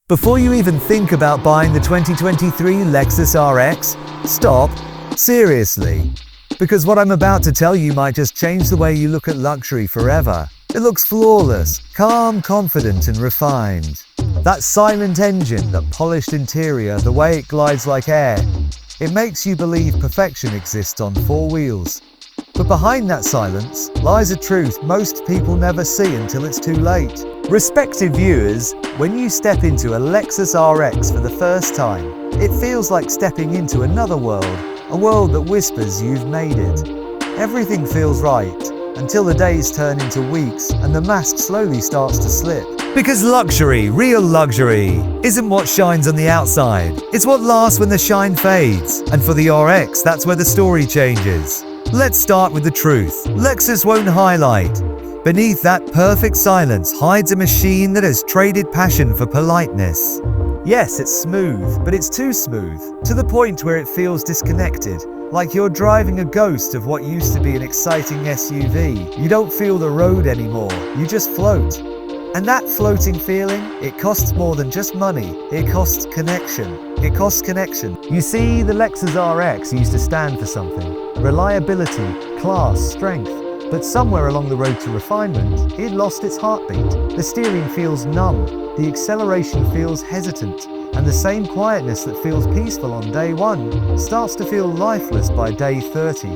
Before you even think about buying the 2023 Lexus RX, stop. Seriously. Because what I'm about to tell you might just change the way you look at luxury forever. It looks flawless, calm, confident, and refined. That silent engine, that polished interior, the way it glides like air. It makes you believe perfection exists on four wheels. But behind that silence lies a truth most people never see until it's too late. Respected viewers, when you step into a Lexus RX for the first time, it feels like stepping into another world, a world that whispers you've made it. Everything feels right, until the days turn into weeks and the mask slowly starts to slip. Because luxury, real luxury, isn't what shines on the outside. It's what lasts when the shine fades. And for the RX, that's where the story changes. Let's start with the truth. Lexus won't highlight. Beneath that perfect silence hides a machine that has traded passion for politeness. Yes, it's smooth, but it's too smooth, to the point where it feels disconnected, like you're driving a ghost of what used to be an exciting SUV. You don't feel the road anymore, you just float. And that floating feeling, it costs more than just money, it costs connection. It costs connection. You see, the Lexus RX used to stand for something. Reliability, class, strength. But somewhere along the road to refinement, it lost its heartbeat. The steering feels numb, the acceleration feels hesitant, and the same quietness that feels peaceful on day 1 starts to feel lifeless by day 30.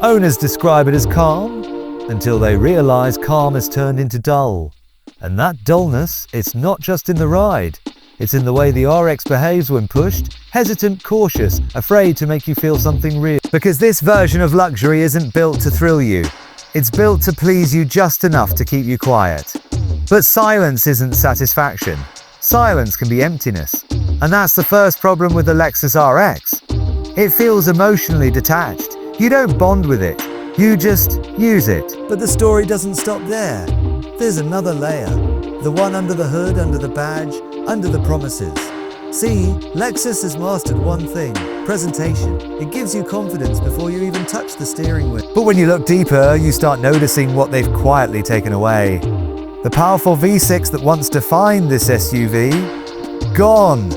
Owners describe it as calm, until they realize calm has turned into dull. And that dullness, it's not just in the ride. It's in the way the RX behaves when pushed, hesitant, cautious, afraid to make you feel something real. Because this version of luxury isn't built to thrill you. It's built to please you just enough to keep you quiet. But silence isn't satisfaction. Silence can be emptiness. And that's the first problem with the Lexus RX. It feels emotionally detached. You don't bond with it. You just use it. But the story doesn't stop there. There's another layer. The one under the hood, under the badge, under the promises. See, Lexus has mastered one thing, presentation. It gives you confidence before you even touch the steering wheel. But when you look deeper, you start noticing what they've quietly taken away. The powerful V6 that once defined this SUV, gone.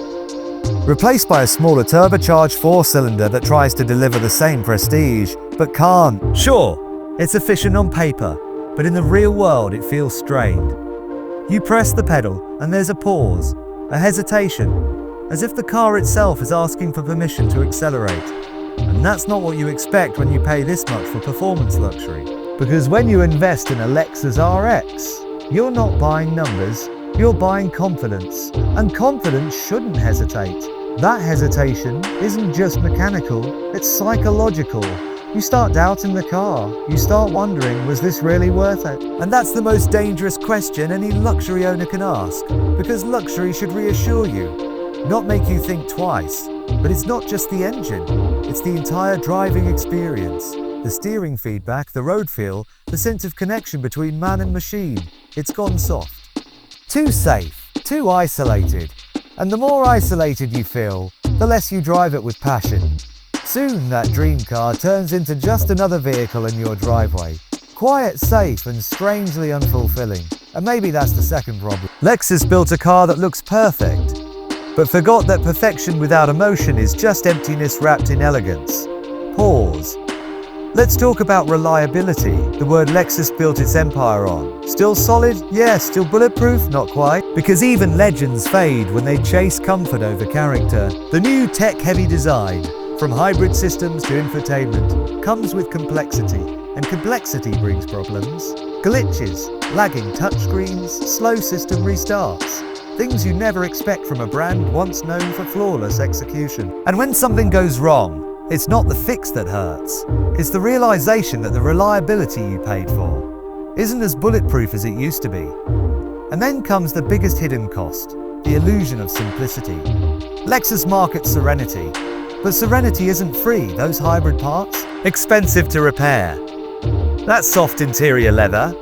Replaced by a smaller turbocharged 4-cylinder that tries to deliver the same prestige, but can't. Sure, it's efficient on paper, but in the real world it feels strained. You press the pedal and there's a pause, a hesitation, as if the car itself is asking for permission to accelerate. And that's not what you expect when you pay this much for performance luxury. Because when you invest in a Lexus RX, you're not buying numbers, you're buying confidence. And confidence shouldn't hesitate. That hesitation isn't just mechanical, it's psychological. You start doubting the car. You start wondering, was this really worth it? And that's the most dangerous question any luxury owner can ask. Because luxury should reassure you. Not make you think twice. But it's not just the engine. It's the entire driving experience. The steering feedback, the road feel, the sense of connection between man and machine. It's gone soft. Too safe. Too isolated. And the more isolated you feel, the less you drive it with passion. Soon that dream car turns into just another vehicle in your driveway. Quiet, safe, and strangely unfulfilling. And maybe that's the second problem. Lexus built a car that looks perfect, but forgot that perfection without emotion is just emptiness wrapped in elegance. Pause. Let's talk about reliability, the word Lexus built its empire on. Still solid? Yes. Still bulletproof? Not quite. Because even legends fade when they chase comfort over character. The new tech-heavy design, from hybrid systems to infotainment, comes with complexity, and complexity brings problems. Glitches, lagging touchscreens, slow system restarts. Things you never expect from a brand once known for flawless execution. And when something goes wrong, it's not the fix that hurts. It's the realization that the reliability you paid for isn't as bulletproof as it used to be. And then comes the biggest hidden cost, the illusion of simplicity. Lexus markets serenity. But serenity isn't free, those hybrid parts. Expensive to repair. That soft interior leather.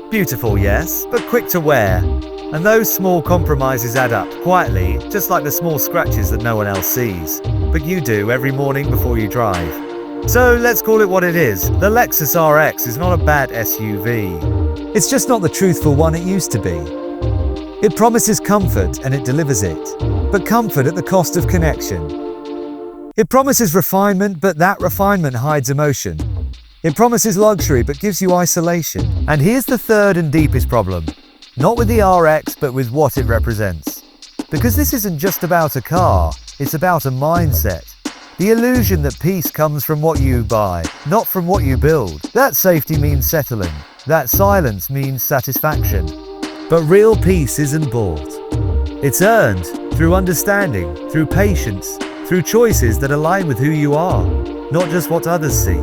Beautiful, yes, but quick to wear. And those small compromises add up, quietly, just like the small scratches that no one else sees. But you do every morning before you drive. So let's call it what it is. The Lexus RX is not a bad SUV. It's just not the truthful one it used to be. It promises comfort and it delivers it, but comfort at the cost of connection. It promises refinement, but that refinement hides emotion. It promises luxury, but gives you isolation. And here's the third and deepest problem. Not with the RX, but with what it represents. Because this isn't just about a car, it's about a mindset. The illusion that peace comes from what you buy, not from what you build. That safety means settling. That silence means satisfaction. But real peace isn't bought. It's earned through understanding, through patience, through choices that align with who you are, not just what others see.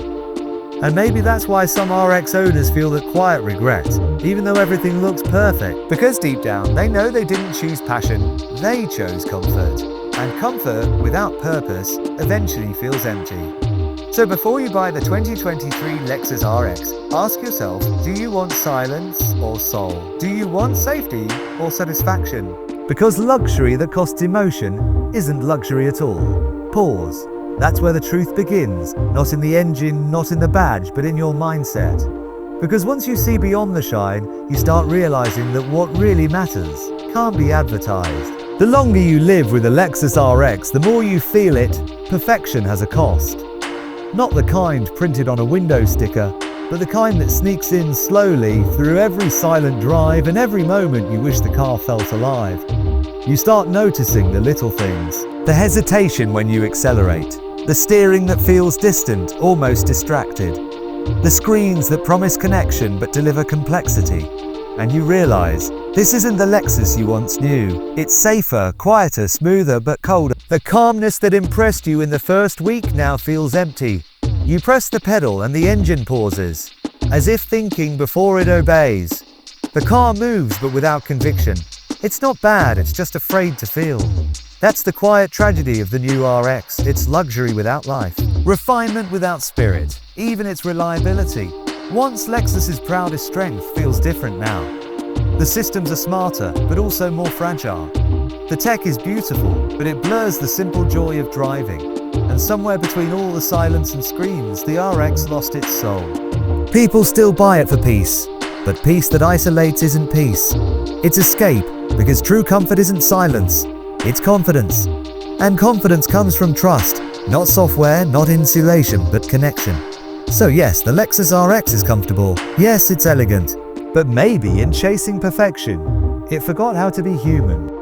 And maybe that's why some RX owners feel that quiet regret, even though everything looks perfect. Because deep down, they know they didn't choose passion, they chose comfort. And comfort without purpose eventually feels empty. So before you buy the 2023 Lexus RX, ask yourself, do you want silence or soul? Do you want safety or satisfaction? Because luxury that costs emotion isn't luxury at all. Pause. That's where the truth begins, not in the engine, not in the badge, but in your mindset. Because once you see beyond the shine, you start realizing that what really matters can't be advertised. The longer you live with a Lexus RX, the more you feel it. Perfection has a cost. Not the kind printed on a window sticker, but the kind that sneaks in slowly through every silent drive and every moment you wish the car felt alive. You start noticing the little things. The hesitation when you accelerate. The steering that feels distant, almost distracted. The screens that promise connection but deliver complexity. And you realize, this isn't the Lexus you once knew. It's safer, quieter, smoother, but colder. The calmness that impressed you in the first week now feels empty. You press the pedal and the engine pauses, as if thinking before it obeys. The car moves but without conviction. It's not bad, it's just afraid to feel. That's the quiet tragedy of the new RX. It's luxury without life. Refinement without spirit, even its reliability. Once Lexus's proudest strength feels different now. The systems are smarter, but also more fragile. The tech is beautiful, but it blurs the simple joy of driving. And somewhere between all the silence and screams, the RX lost its soul. People still buy it for peace, but peace that isolates isn't peace. It's escape, because true comfort isn't silence, it's confidence. And confidence comes from trust, not software, not insulation, but connection. So yes, the Lexus RX is comfortable. Yes, it's elegant. But maybe in chasing perfection, it forgot how to be human.